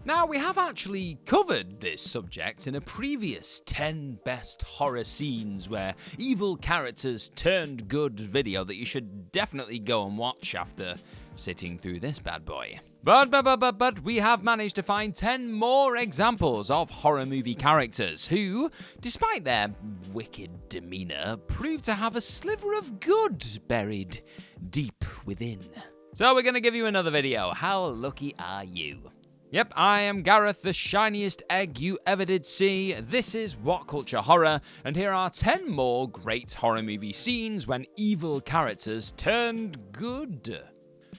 Now, we have actually covered this subject in a previous 10 best horror scenes where evil characters turned good video that you should definitely go and watch after sitting through this bad boy. But we have managed to find 10 more examples of horror movie characters who, despite their wicked demeanor, prove to have a sliver of good buried deep within. So we're going to give you another video. How lucky are you? Yep, I am Gareth, the shiniest egg you ever did see. This is What Culture Horror, and here are 10 more great horror movie scenes when evil characters turned good.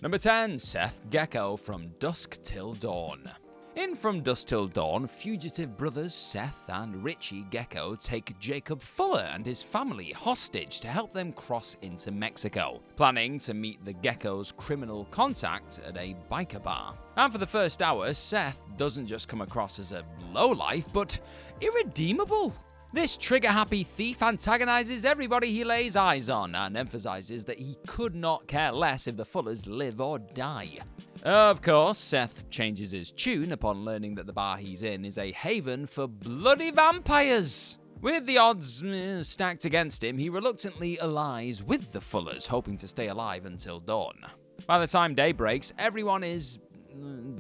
Number 10, Seth Gecko from Dusk Till Dawn. In From Dusk Till Dawn, fugitive brothers Seth and Richie Gecko take Jacob Fuller and his family hostage to help them cross into Mexico, planning to meet the Gecko's criminal contact at a biker bar. And for the first hour, Seth doesn't just come across as a lowlife, but irredeemable. This trigger-happy thief antagonizes everybody he lays eyes on and emphasizes that he could not care less if the Fullers live or die. Of course, Seth changes his tune upon learning that the bar he's in is a haven for bloody vampires. With the odds stacked against him, he reluctantly allies with the Fullers, hoping to stay alive until dawn. By the time day breaks, everyone is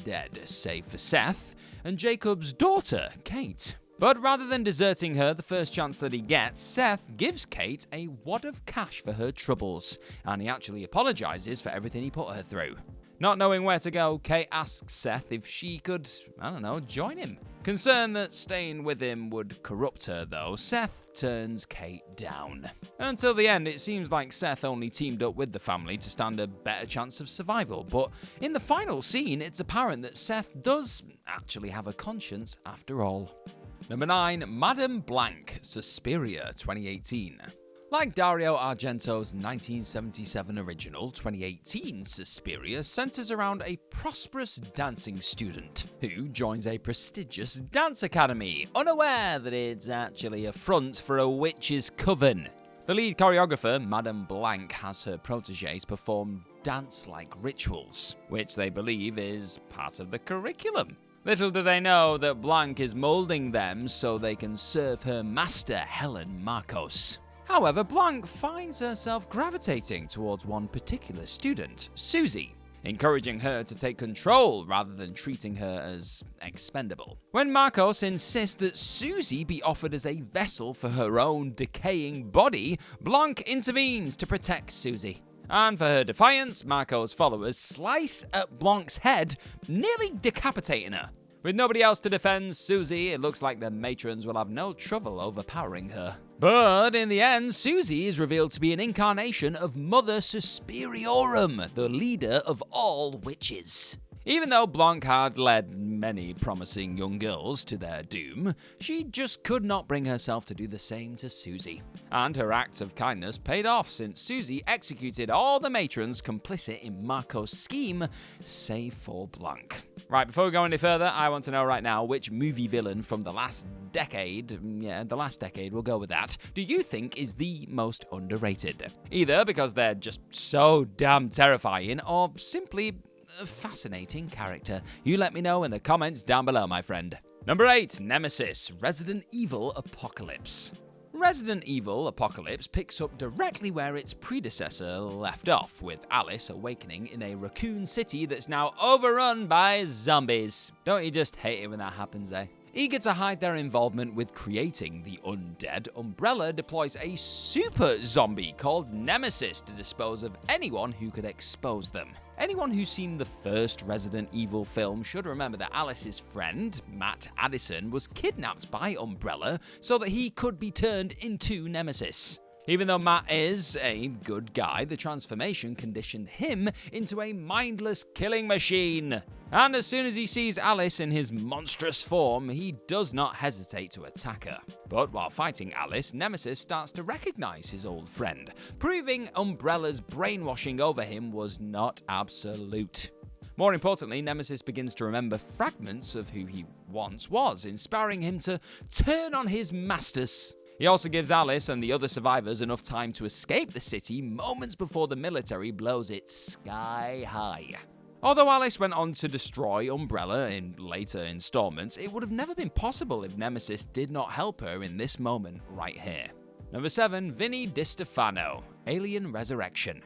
dead, save for Seth and Jacob's daughter, Kate. But rather than deserting her the first chance that he gets, Seth gives Kate a wad of cash for her troubles, and he actually apologizes for everything he put her through. Not knowing where to go, Kate asks Seth if she could, join him. Concerned that staying with him would corrupt her though, Seth turns Kate down. Until the end, it seems like Seth only teamed up with the family to stand a better chance of survival, but in the final scene, it's apparent that Seth does actually have a conscience after all. Number 9, Madame Blanc, Suspiria, 2018. Like Dario Argento's 1977 original, 2018 Suspiria centers around a prosperous dancing student who joins a prestigious dance academy, unaware that it's actually a front for a witch's coven. The lead choreographer, Madame Blanc, has her proteges perform dance-like rituals, which they believe is part of the curriculum. Little do they know that Blanc is molding them so they can serve her master, Helen Marcos. However, Blanc finds herself gravitating towards one particular student, Susie, encouraging her to take control rather than treating her as expendable. When Marcos insists that Susie be offered as a vessel for her own decaying body, Blanc intervenes to protect Susie. And for her defiance, Marco's followers slice at Blanc's head, nearly decapitating her. With nobody else to defend Susie, it looks like the matrons will have no trouble overpowering her. But in the end, Susie is revealed to be an incarnation of Mother Suspiriorum, the leader of all witches. Even though Blanc had led many promising young girls to their doom, she just could not bring herself to do the same to Susie. And her act of kindness paid off since Susie executed all the matrons complicit in Marco's scheme, save for Blanc. Right, before we go any further, I want to know right now which movie villain from the last decade, we'll go with that, do you think is the most underrated? Either because they're just so damn terrifying, or simply a fascinating character. You let me know in the comments down below, my friend. Number 8, Nemesis, Resident Evil Apocalypse. Resident Evil Apocalypse picks up directly where its predecessor left off, with Alice awakening in a raccoon city that's now overrun by zombies. Don't you just hate it when that happens, eh? Eager to hide their involvement with creating the undead, Umbrella deploys a super zombie called Nemesis to dispose of anyone who could expose them. Anyone who's seen the first Resident Evil film should remember that Alice's friend, Matt Addison, was kidnapped by Umbrella so that he could be turned into Nemesis. Even though Matt is a good guy, the transformation conditioned him into a mindless killing machine. And as soon as he sees Alice in his monstrous form, he does not hesitate to attack her. But while fighting Alice, Nemesis starts to recognize his old friend, proving Umbrella's brainwashing over him was not absolute. More importantly, Nemesis begins to remember fragments of who he once was, inspiring him to turn on his masters. He also gives Alice and the other survivors enough time to escape the city moments before the military blows it sky high. Although Alice went on to destroy Umbrella in later installments, it would have never been possible if Nemesis did not help her in this moment right here. Number 7, Vinny DiStefano, Alien Resurrection.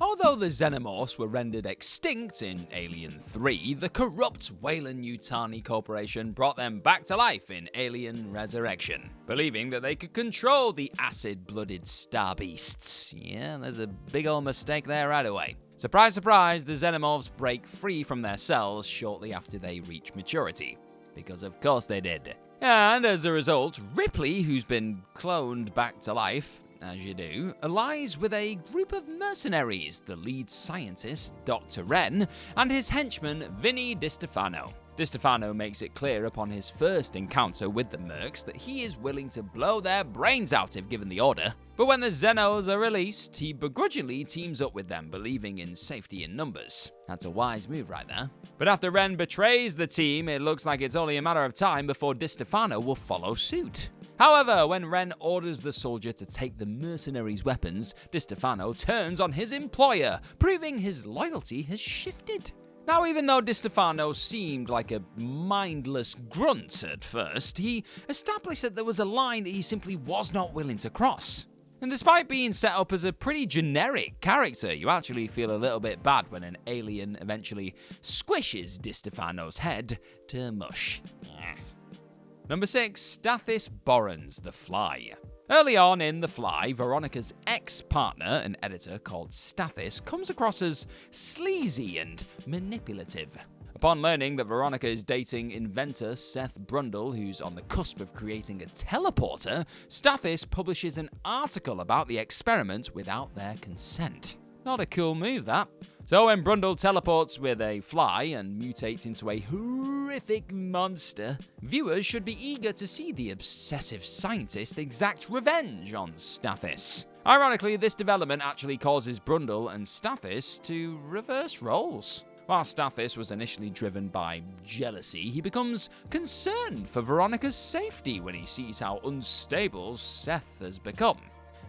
Although the Xenomorphs were rendered extinct in Alien 3, the corrupt Weyland-Yutani Corporation brought them back to life in Alien Resurrection, believing that they could control the acid-blooded star beasts. Yeah, there's a big old mistake there right away. Surprise, surprise, the Xenomorphs break free from their cells shortly after they reach maturity. Because of course they did. And as a result, Ripley, who's been cloned back to life, as you do, allies with a group of mercenaries, the lead scientist, Dr. Wren, and his henchman, Vinny DiStefano. DiStefano makes it clear upon his first encounter with the Mercs that he is willing to blow their brains out if given the order. But when the Xenos are released, he begrudgingly teams up with them, believing in safety in numbers. That's a wise move right there. But after Wren betrays the team, it looks like it's only a matter of time before DiStefano will follow suit. However, when Wren orders the soldier to take the mercenaries' weapons, DiStefano turns on his employer, proving his loyalty has shifted. Now, even though DiStefano seemed like a mindless grunt at first, he established that there was a line that he simply was not willing to cross. And despite being set up as a pretty generic character, you actually feel a little bit bad when an alien eventually squishes DiStefano's head to mush. Number 6, Stathis Borans, The Fly. Early on in The Fly, Veronica's ex-partner, an editor called Stathis, comes across as sleazy and manipulative. Upon learning that Veronica is dating inventor Seth Brundle, who's on the cusp of creating a teleporter, Stathis publishes an article about the experiment without their consent. Not a cool move, that. So when Brundle teleports with a fly and mutates into a horrific monster, viewers should be eager to see the obsessive scientist exact revenge on Stathis. Ironically, this development actually causes Brundle and Stathis to reverse roles. While Stathis was initially driven by jealousy, he becomes concerned for Veronica's safety when he sees how unstable Seth has become.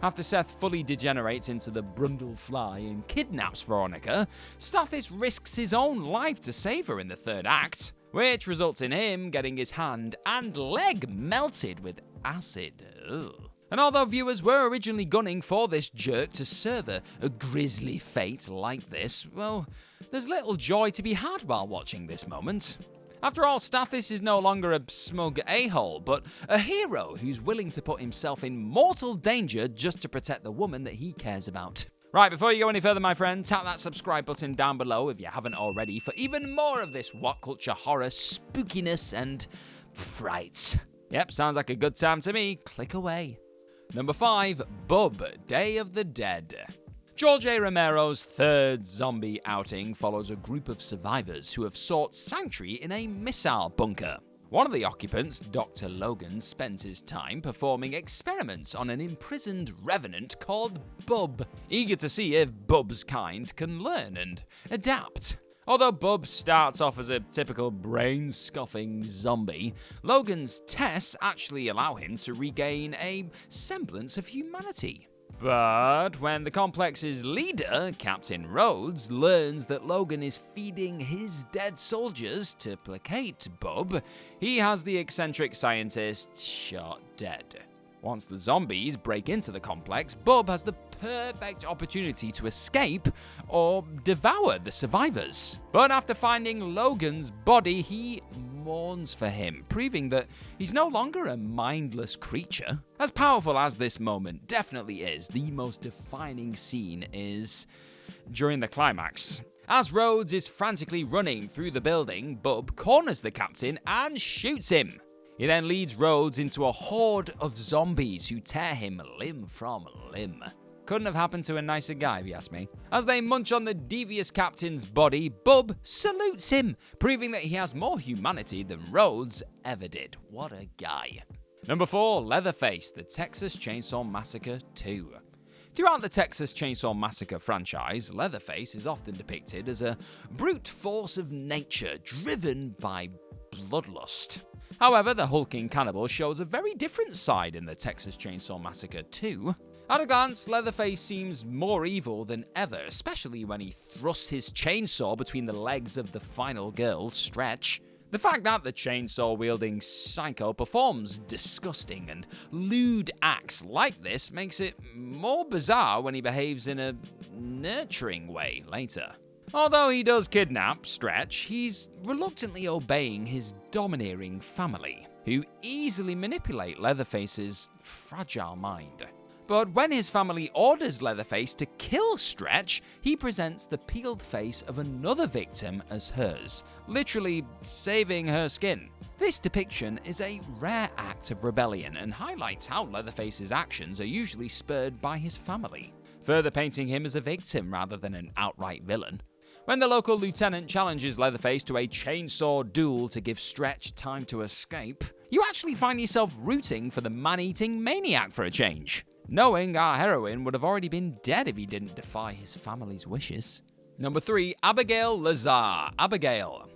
After Seth fully degenerates into the Brundle fly and kidnaps Veronica, Stathis risks his own life to save her in the third act, which results in him getting his hand and leg melted with acid. Ugh. And although viewers were originally gunning for this jerk to serve a grisly fate like this, well, there's little joy to be had while watching this moment. After all, Stathis is no longer a smug a-hole, but a hero who's willing to put himself in mortal danger just to protect the woman that he cares about. Right, before you go any further, my friend, tap that subscribe button down below if you haven't already for even more of this What Culture horror spookiness and fright. Yep, sounds like a good time to me. Click away. Number 5, Bub, Day of the Dead. George A. Romero's third zombie outing follows a group of survivors who have sought sanctuary in a missile bunker. One of the occupants, Dr. Logan, spends his time performing experiments on an imprisoned revenant called Bub, eager to see if Bub's kind can learn and adapt. Although Bub starts off as a typical brain-scoffing zombie, Logan's tests actually allow him to regain a semblance of humanity. But when the complex's leader, Captain Rhodes, learns that Logan is feeding his dead soldiers to placate Bub, he has the eccentric scientist shot dead. Once the zombies break into the complex, Bub has the perfect opportunity to escape or devour the survivors. But after finding Logan's body, he mourns for him, proving that he's no longer a mindless creature. As powerful as this moment definitely is, the most defining scene is during the climax. As Rhodes is frantically running through the building, Bub corners the captain and shoots him. He then leads Rhodes into a horde of zombies who tear him limb from limb. Couldn't have happened to a nicer guy, if you ask me. As they munch on the devious captain's body, Bub salutes him, proving that he has more humanity than Rhodes ever did. What a guy. Number 4, Leatherface, The Texas Chainsaw Massacre 2. Throughout the Texas Chainsaw Massacre franchise, Leatherface is often depicted as a brute force of nature driven by bloodlust. However, the hulking cannibal shows a very different side in the Texas Chainsaw Massacre 2. At a glance, Leatherface seems more evil than ever, especially when he thrusts his chainsaw between the legs of the final girl, Stretch. The fact that the chainsaw-wielding psycho performs disgusting and lewd acts like this makes it more bizarre when he behaves in a nurturing way later. Although he does kidnap Stretch, he's reluctantly obeying his domineering family, who easily manipulate Leatherface's fragile mind. But when his family orders Leatherface to kill Stretch, he presents the peeled face of another victim as hers, literally saving her skin. This depiction is a rare act of rebellion and highlights how Leatherface's actions are usually spurred by his family, further painting him as a victim rather than an outright villain. When the local lieutenant challenges Leatherface to a chainsaw duel to give Stretch time to escape, you actually find yourself rooting for the man-eating maniac for a change, knowing our heroine would have already been dead if he didn't defy his family's wishes. Number 3. Abigail Lazar. Abigail.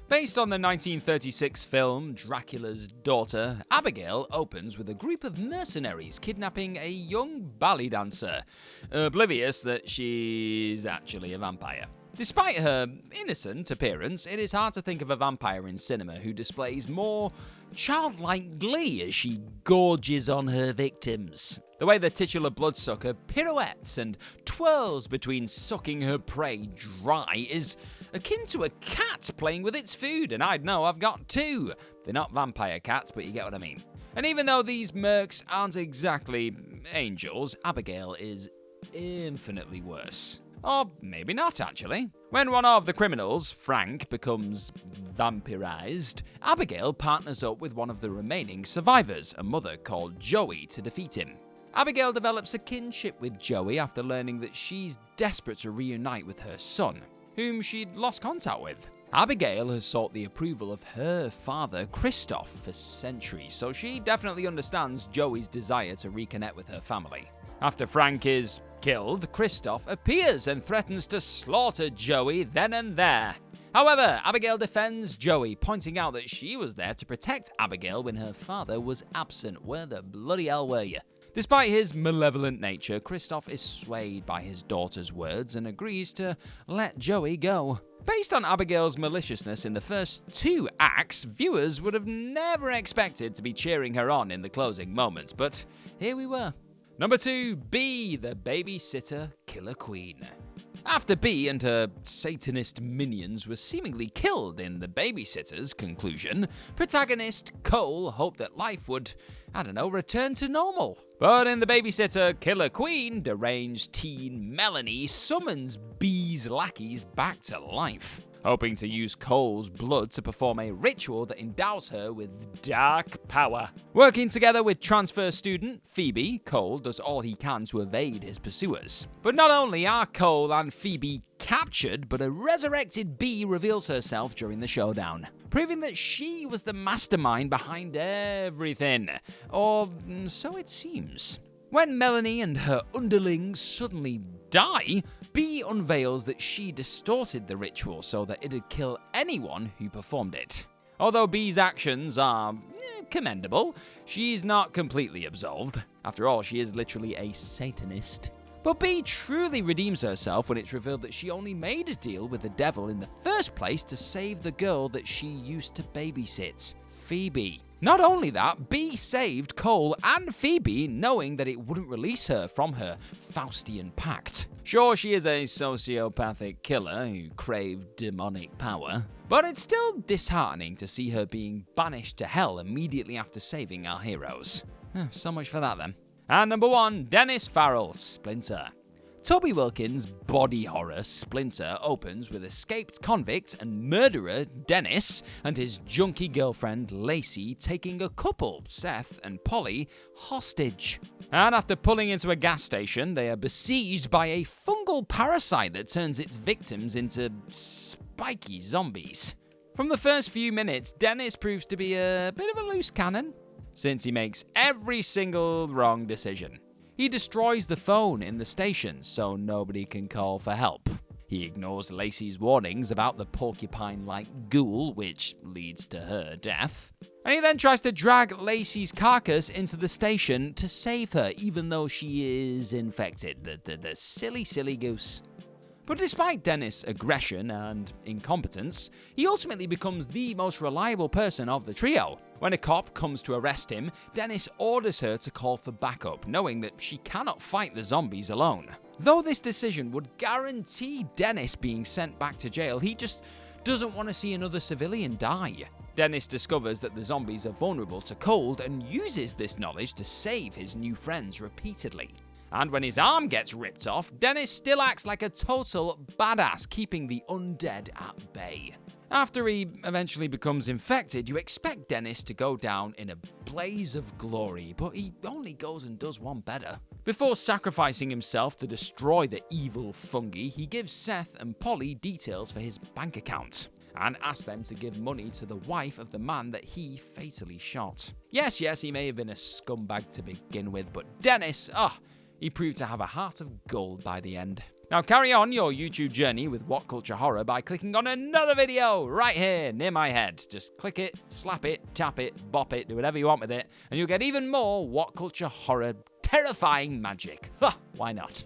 Based on the 1936 film Dracula's Daughter, Abigail opens with a group of mercenaries kidnapping a young ballet dancer, oblivious that she's actually a vampire. Despite her innocent appearance, it is hard to think of a vampire in cinema who displays more childlike glee as she gorges on her victims. The way the titular bloodsucker pirouettes and twirls between sucking her prey dry is akin to a cat playing with its food, and I'd know I've got two. They're not vampire cats, but you get what I mean. And even though these mercs aren't exactly angels, Abigail is infinitely worse. Or maybe not, actually. When one of the criminals, Frank, becomes vampirized, Abigail partners up with one of the remaining survivors, a mother called Joey, to defeat him. Abigail develops a kinship with Joey after learning that she's desperate to reunite with her son, whom she'd lost contact with. Abigail has sought the approval of her father, Christoph, for centuries, so she definitely understands Joey's desire to reconnect with her family. After Frank is killed, Christoph appears and threatens to slaughter Joey then and there. However, Abigail defends Joey, pointing out that she was there to protect Abigail when her father was absent. Where the bloody hell were you? Despite his malevolent nature, Christoph is swayed by his daughter's words and agrees to let Joey go. Based on Abigail's maliciousness in the first 2 acts, viewers would have never expected to be cheering her on in the closing moments, but here we were. Number 2, Bee, the babysitter killer queen. After Bee and her Satanist minions were seemingly killed in the babysitter's conclusion, protagonist Cole hoped that life would, return to normal. But in the babysitter killer queen, deranged teen Melanie summons Bee's lackeys back to life, hoping to use Cole's blood to perform a ritual that endows her with dark power. Working together with transfer student Phoebe, Cole does all he can to evade his pursuers. But not only are Cole and Phoebe captured, but a resurrected Bee reveals herself during the showdown, proving that she was the mastermind behind everything. Or so it seems. When Melanie and her underlings suddenly die, Bee unveils that she distorted the ritual so that it'd kill anyone who performed it. Although Bee's actions are commendable, she's not completely absolved. After all, she is literally a Satanist. But Bee truly redeems herself when it's revealed that she only made a deal with the devil in the first place to save the girl that she used to babysit, Phoebe. Not only that, Bee saved Cole and Phoebe knowing that it wouldn't release her from her Faustian pact. Sure, she is a sociopathic killer who craved demonic power, but it's still disheartening to see her being banished to hell immediately after saving our heroes. So much for that then. And number 1, Dennis Farrell, Splinter. Toby Wilkins' body horror Splinter opens with escaped convict and murderer Dennis and his junkie girlfriend Lacey taking a couple, Seth and Polly, hostage. And after pulling into a gas station, they are besieged by a fungal parasite that turns its victims into spiky zombies. From the first few minutes, Dennis proves to be a bit of a loose cannon, since he makes every single wrong decision. He destroys the phone in the station so nobody can call for help. He ignores Lacey's warnings about the porcupine-like ghoul, which leads to her death. And he then tries to drag Lacey's carcass into the station to save her, even though she is infected. The silly, silly goose. But despite Dennis' aggression and incompetence, he ultimately becomes the most reliable person of the trio. When a cop comes to arrest him, Dennis orders her to call for backup, knowing that she cannot fight the zombies alone. Though this decision would guarantee Dennis being sent back to jail, he just doesn't want to see another civilian die. Dennis discovers that the zombies are vulnerable to cold and uses this knowledge to save his new friends repeatedly. And when his arm gets ripped off, Dennis still acts like a total badass, keeping the undead at bay. After he eventually becomes infected, you expect Dennis to go down in a blaze of glory, but he only goes and does one better. Before sacrificing himself to destroy the evil fungi, he gives Seth and Polly details for his bank account and asks them to give money to the wife of the man that he fatally shot. Yes, he may have been a scumbag to begin with, but Dennis, he proved to have a heart of gold by the end. Now carry on your YouTube journey with What Culture Horror by clicking on another video right here near my head. Just click it, slap it, tap it, bop it, do whatever you want with it, and you'll get even more What Culture Horror terrifying magic. Why not?